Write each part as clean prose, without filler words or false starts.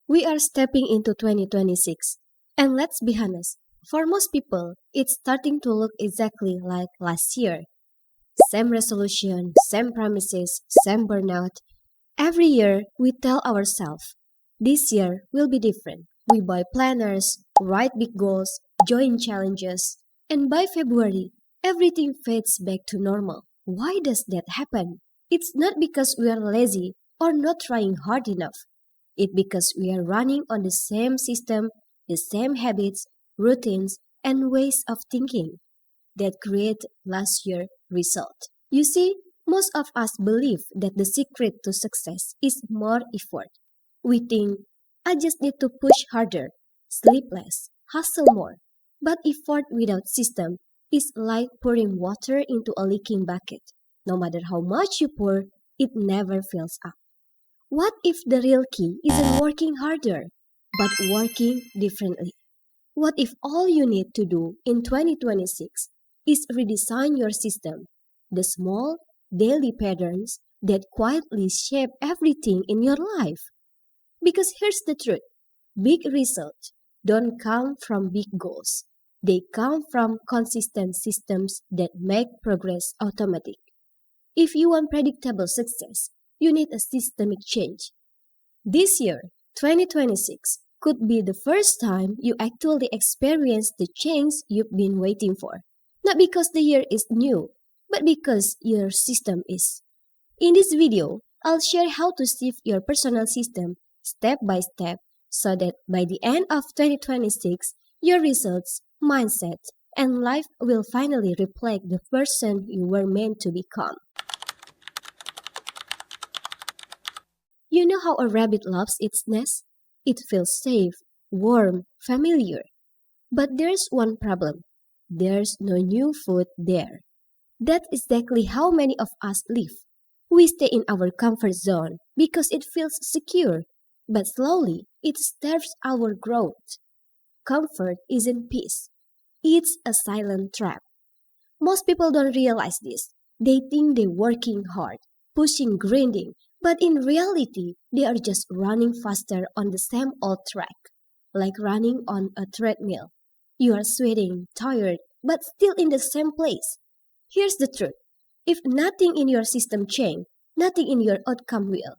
We are stepping into 2026, and let's be honest, for most people, it's starting to look exactly like last year. Same resolution, same promises, same burnout. Every year, we tell ourselves, this year will be different. We buy planners, write big goals, join challenges, and by February, everything fades back to normal. Why does that happen? It's not because we are lazy or not trying hard enough. It's because we are running on the same system, the same habits, routines, and ways of thinking that create last year's result. You see, most of us believe that the secret to success is more effort. We think, I just need to push harder, sleep less, hustle more. But effort without system is like pouring water into a leaking bucket. No matter how much you pour, it never fills up. What if the real key isn't working harder, but working differently? What if all you need to do in 2026 is redesign your system, the small, daily patterns that quietly shape everything in your life? Because here's the truth, big results don't come from big goals. They come from consistent systems that make progress automatic. If you want predictable success, you need a systemic change. This year, 2026, could be the first time you actually experience the change you've been waiting for. Not because the year is new, but because your system is. In this video, I'll share how to shift your personal system step by step so that by the end of 2026, your results, mindset, and life will finally reflect the person you were meant to become. You know how a rabbit loves its nest? It feels safe, warm, familiar. But there's one problem. There's no new food there. That's exactly how many of us live. We stay in our comfort zone because it feels secure, but slowly it starves our growth. Comfort isn't peace. It's a silent trap. Most people don't realize this. They think they're working hard, pushing, grinding, but in reality, they are just running faster on the same old track, like running on a treadmill. You are sweating, tired, but still in the same place. Here's the truth. If nothing in your system change, nothing in your outcome will.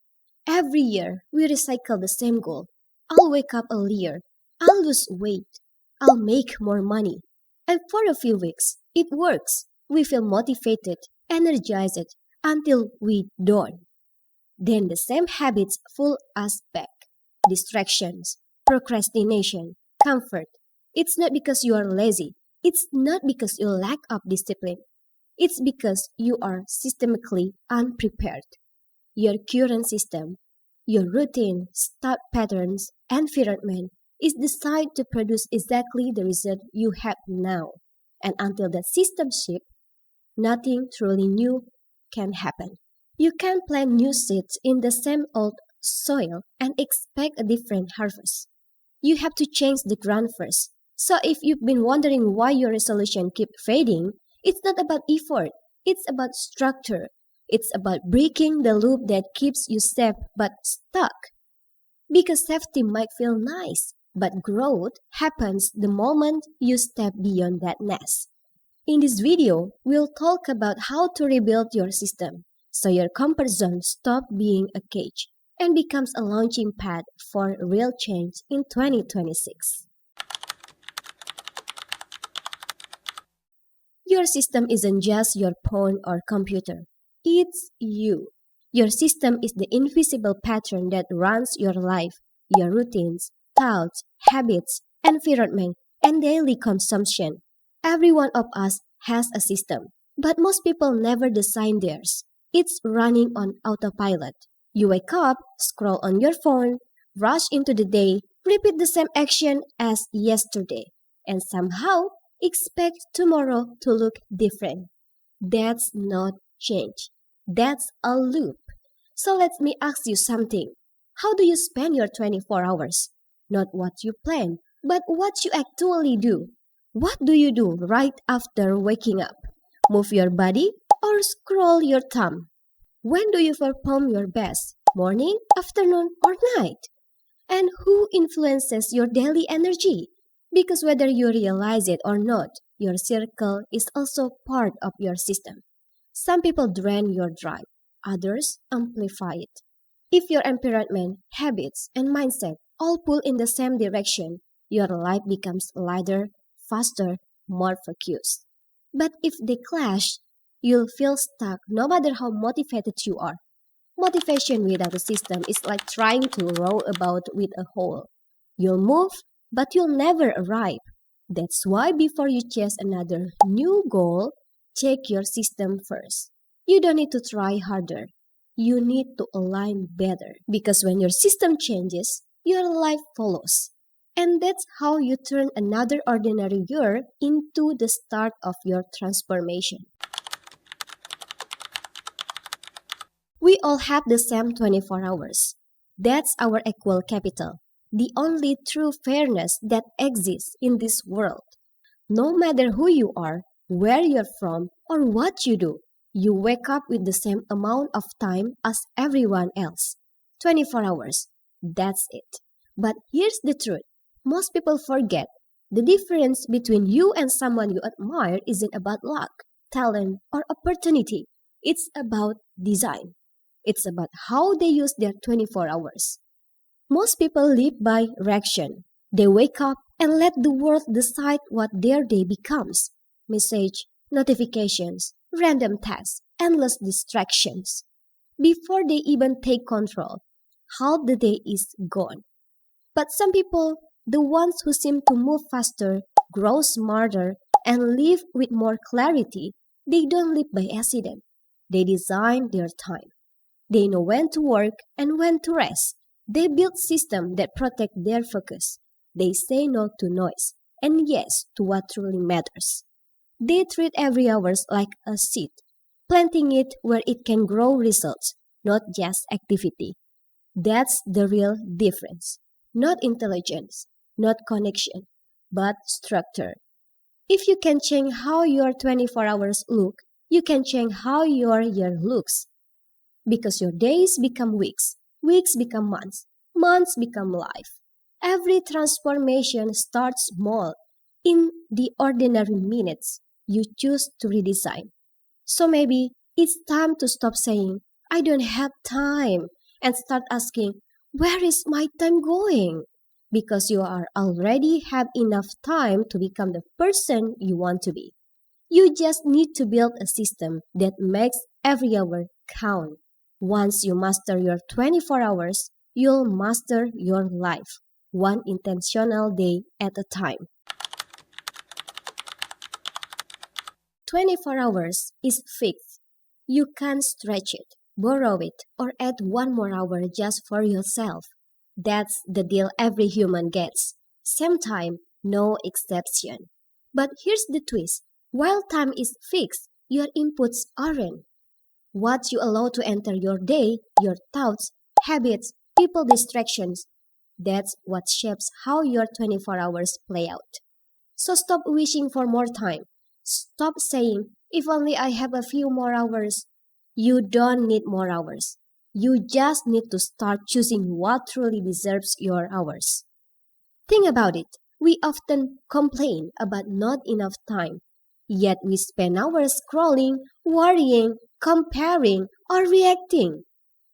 Every year, we recycle the same goal. I'll wake up earlier. I'll lose weight. I'll make more money. And for a few weeks, it works. We feel motivated, energized, until we don't. Then the same habits pull us back. Distractions, procrastination, comfort. It's not because you are lazy. It's not because you lack of discipline. It's because you are systemically unprepared. Your current system, your routine, thought patterns, environment is designed to produce exactly the result you have now. And until that system shifts, nothing truly new can happen. You can't plant new seeds in the same old soil and expect a different harvest. You have to change the ground first. So if you've been wondering why your resolution keep fading, it's not about effort. It's about structure. It's about breaking the loop that keeps you safe but stuck. Because safety might feel nice, but growth happens the moment you step beyond that nest. In this video, we'll talk about how to rebuild your system so your comfort zone stops being a cage and becomes a launching pad for real change in 2026. Your system isn't just your phone or computer. It's you. Your system is the invisible pattern that runs your life, your routines, thoughts, habits, environment, and daily consumption. Every one of us has a system, but most people never design theirs. It's running on autopilot. You wake up, scroll on your phone, rush into the day, repeat the same action as yesterday, and somehow expect tomorrow to look different. That's not change. That's a loop. So let me ask you something. How do you spend your 24 hours? Not what you plan, but what you actually do. What do you do right after waking up? Move your body or scroll your thumb? When do you perform your best? Morning, afternoon, or night? And who influences your daily energy? Because whether you realize it or not, your circle is also part of your system. Some people drain your drive, others amplify it. If your environment, habits, and mindset all pull in the same direction, your life becomes lighter, faster, more focused. But if they clash, you'll feel stuck no matter how motivated you are. Motivation without a system is like trying to row a boat with a hole. You'll move, but you'll never arrive. That's why before you chase another new goal, check your system first. You don't need to try harder. You need to align better because when your system changes, your life follows. And that's how you turn another ordinary year into the start of your transformation. We all have the same 24 hours. That's our equal capital, the only true fairness that exists in this world. No matter who you are, where you're from, or what you do, you wake up with the same amount of time as everyone else. 24 hours. That's it. But here's the truth. Most people forget the difference between you and someone you admire isn't about luck, talent, or opportunity. It's about design. It's about how they use their 24 hours. Most people live by reaction. They wake up and let the world decide what their day becomes. Message, notifications, random tasks, endless distractions. Before they even take control, half the day is gone. But some people, the ones who seem to move faster, grow smarter, and live with more clarity, they don't live by accident. They design their time. They know when to work and when to rest. They build systems that protect their focus. They say no to noise and yes to what truly matters. They treat every hour like a seed, planting it where it can grow results, not just activity. That's the real difference. Not intelligence, not connection, but structure. If you can change how your 24 hours look, you can change how your year looks. Because your days become weeks, weeks become months, months become life. Every transformation starts small. In the ordinary minutes, you choose to redesign. So maybe it's time to stop saying, I don't have time, and start asking, where is my time going? Because you are already have enough time to become the person you want to be. You just need to build a system that makes every hour count. Once you master your 24 hours, you'll master your life, one intentional day at a time. 24 hours is fixed. You can't stretch it, borrow it, or add one more hour just for yourself. That's the deal every human gets. Same time, no exception. But here's the twist. While time is fixed, your inputs aren't. What you allow to enter your day, your thoughts, habits, people distractions, that's what shapes how your 24 hours play out. So stop wishing for more time. Stop saying, if only I have a few more hours. You don't need more hours. You just need to start choosing what truly deserves your hours. Think about it. We often complain about not enough time, yet we spend hours scrolling, worrying, comparing, or reacting.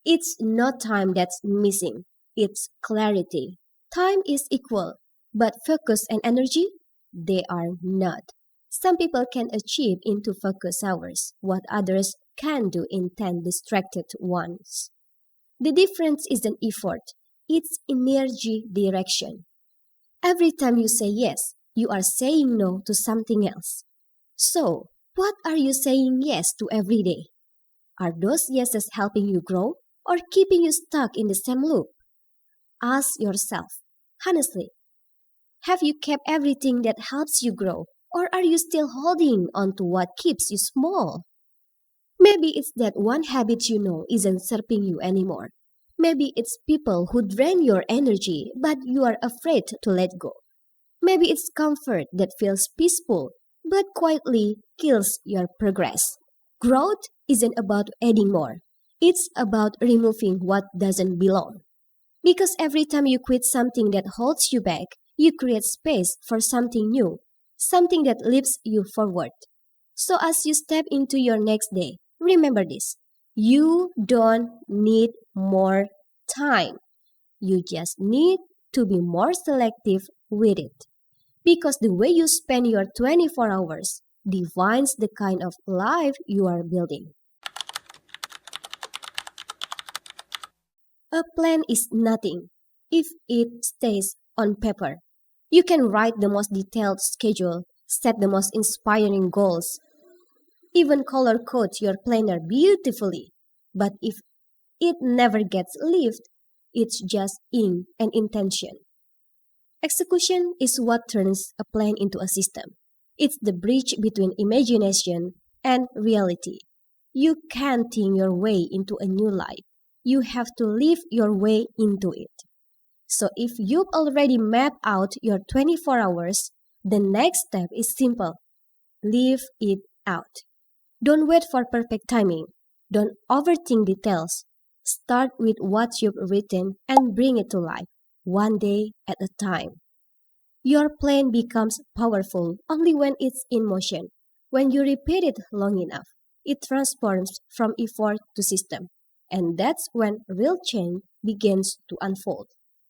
It's not time that's missing, it's clarity. Time is equal, but focus and energy, they are not. Some people can achieve into focus hours what others can do in 10 distracted ones. The difference isn't effort, it's energy direction. Every time you say yes, you are saying no to something else. So, what are you saying yes to every day? Are those yeses helping you grow or keeping you stuck in the same loop? Ask yourself, honestly, have you kept everything that helps you grow or are you still holding on to what keeps you small? Maybe it's that one habit you know isn't serving you anymore. Maybe it's people who drain your energy but you are afraid to let go. Maybe it's comfort that feels peaceful but quietly kills your progress. Growth isn't about adding more. It's about removing what doesn't belong. Because every time you quit something that holds you back, you create space for something new, something that lifts you forward. So as you step into your next day, remember this. You don't need more time. You just need to be more selective with it. Because the way you spend your 24 hours defines the kind of life you are building. A plan is nothing if it stays on paper. You can write the most detailed schedule, set the most inspiring goals, even color code your planner beautifully. But if it never gets lived, it's just ink and intention. Execution is what turns a plan into a system. It's the bridge between imagination and reality. You can't think your way into a new life. You have to live your way into it. So if you've already mapped out your 24 hours, the next step is simple. Live it out. Don't wait for perfect timing. Don't overthink details. Start with what you've written and bring it to life, one day at a time. Your plan becomes powerful only when it's in motion. When you repeat it long enough, it transforms from effort to system. And that's when real change begins to unfold.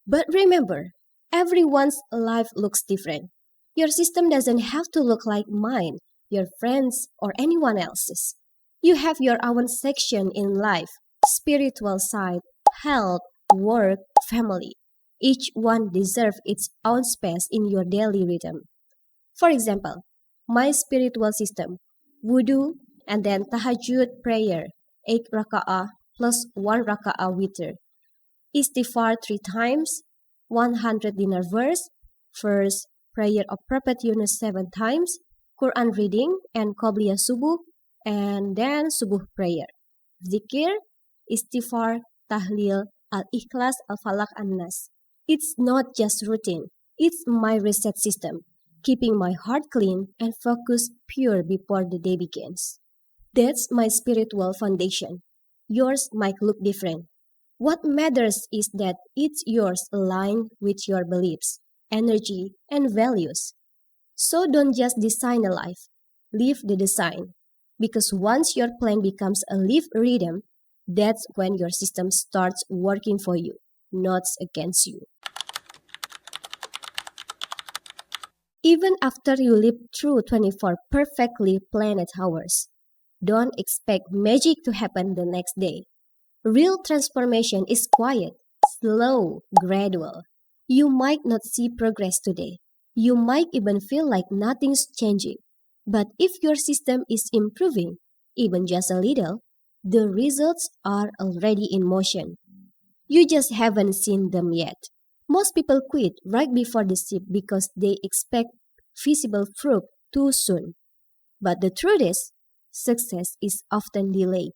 But remember, everyone's life looks different. Your system doesn't have to look like mine, your friends, or anyone else's. You have your own section in life, spiritual side, health, work, family. Each one deserves its own space in your daily rhythm. For example, my spiritual system, wudu, and then tahajjud prayer, 8 raka'ah plus 1 raka'ah witr. Istighfar 3 times, 100 dinar verse, first prayer of Prophet Yunus 7 times, Quran reading and Qobliyah Subuh, and then Subuh prayer. Zikir, Istighfar, Tahlil, Al-Ikhlas, Al-Falaq, An-Nas. It's not just routine, it's my reset system, keeping my heart clean and focus pure before the day begins. That's my spiritual foundation. Yours might look different. What matters is that it's yours aligned with your beliefs, energy, and values. So don't just design a life, live the design. Because once your plan becomes a live rhythm, that's when your system starts working for you, not against you. Even after you live through 24 perfectly planned hours, don't expect magic to happen the next day. Real transformation is quiet, slow, gradual. You might not see progress today. You might even feel like nothing's changing. But if your system is improving, even just a little, the results are already in motion. You just haven't seen them yet. Most people quit right before the ship because they expect visible fruit too soon. But the truth is, success is often delayed.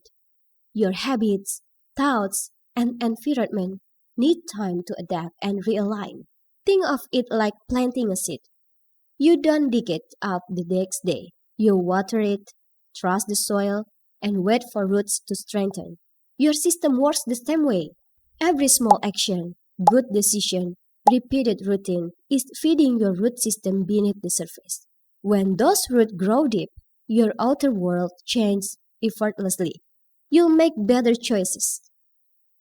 Your habits, thoughts, and environment need time to adapt and realign. Think of it like planting a seed. You don't dig it up the next day. You water it, trust the soil, and wait for roots to strengthen. Your system works the same way. Every small action, good decision, repeated routine is feeding your root system beneath the surface. When those roots grow deep, your outer world changes effortlessly. You'll make better choices,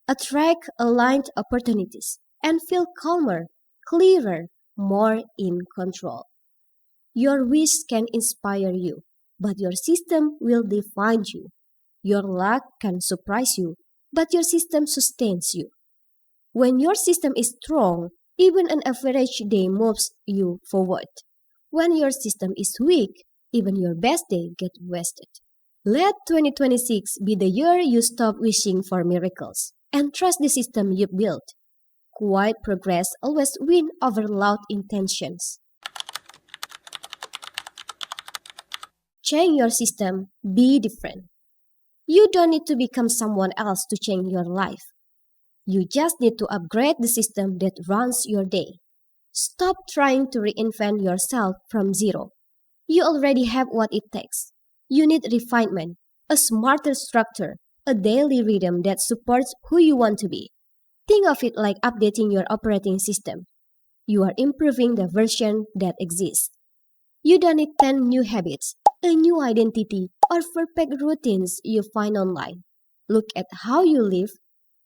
attract aligned opportunities, and feel calmer, clearer, more in control. Your wish can inspire you, but your system will define you. Your luck can surprise you, but your system sustains you. When your system is strong, even an average day moves you forward. When your system is weak, even your best day gets wasted. Let 2026 be the year you stop wishing for miracles and trust the system you built. Quiet progress always wins over loud intentions. Change your system, be different. You don't need to become someone else to change your life. You just need to upgrade the system that runs your day. Stop trying to reinvent yourself from zero. You already have what it takes. You need refinement, a smarter structure, a daily rhythm that supports who you want to be. Think of it like updating your operating system. You are improving the version that exists. You don't need 10 new habits, a new identity, or perfect routines you find online. Look at how you live,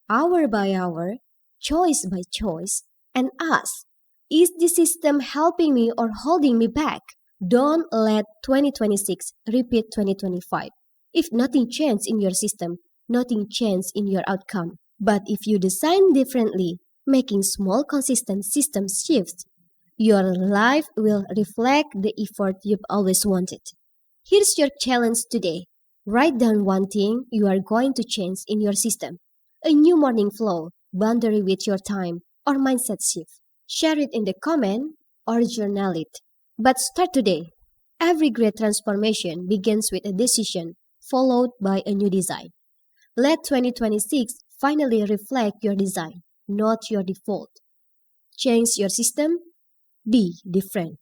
hour by hour, choice by choice, and ask, is the system helping me or holding me back? Don't let 2026 repeat 2025. If nothing changed in your system, nothing changed in your outcome. But if you design differently, making small consistent system shifts, your life will reflect the effort you've always wanted. Here's your challenge today. Write down one thing you are going to change in your system. A new morning flow, boundary with your time, or mindset shift. Share it in the comment or journal it. But start today. Every great transformation begins with a decision, followed by a new design. Let 2026 finally reflect your design, not your default. Change your system, be different.